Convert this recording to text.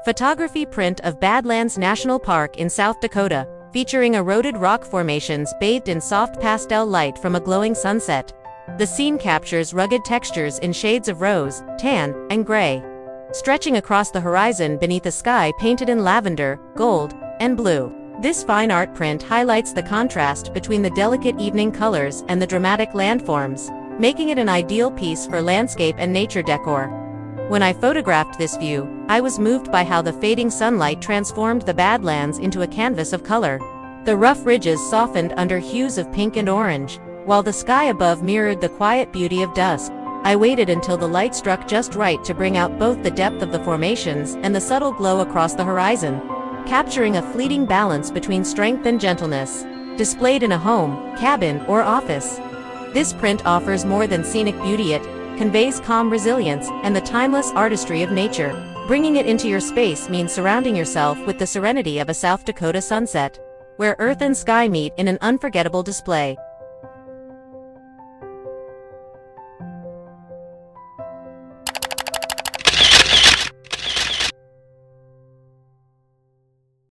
Photography print of Badlands National Park in South Dakota, featuring eroded rock formations bathed in soft pastel light from a glowing sunset. The scene captures rugged textures in shades of rose, tan, and gray, stretching across the horizon beneath a sky painted in lavender, gold, and blue. This fine art print highlights the contrast between the delicate evening colors and the dramatic landforms, making it an ideal piece for landscape and nature decor. When I photographed this view, I was moved by how the fading sunlight transformed the Badlands into a canvas of color. The rough ridges softened under hues of pink and orange, while the sky above mirrored the quiet beauty of dusk. I waited until the light struck just right to bring out both the depth of the formations and the subtle glow across the horizon, capturing a fleeting balance between strength and gentleness. Displayed in a home, cabin, or office, this print offers more than scenic beauty. It conveys calm resilience and the timeless artistry of nature. Bringing it into your space means surrounding yourself with the serenity of a South Dakota sunset, where earth and sky meet in an unforgettable display.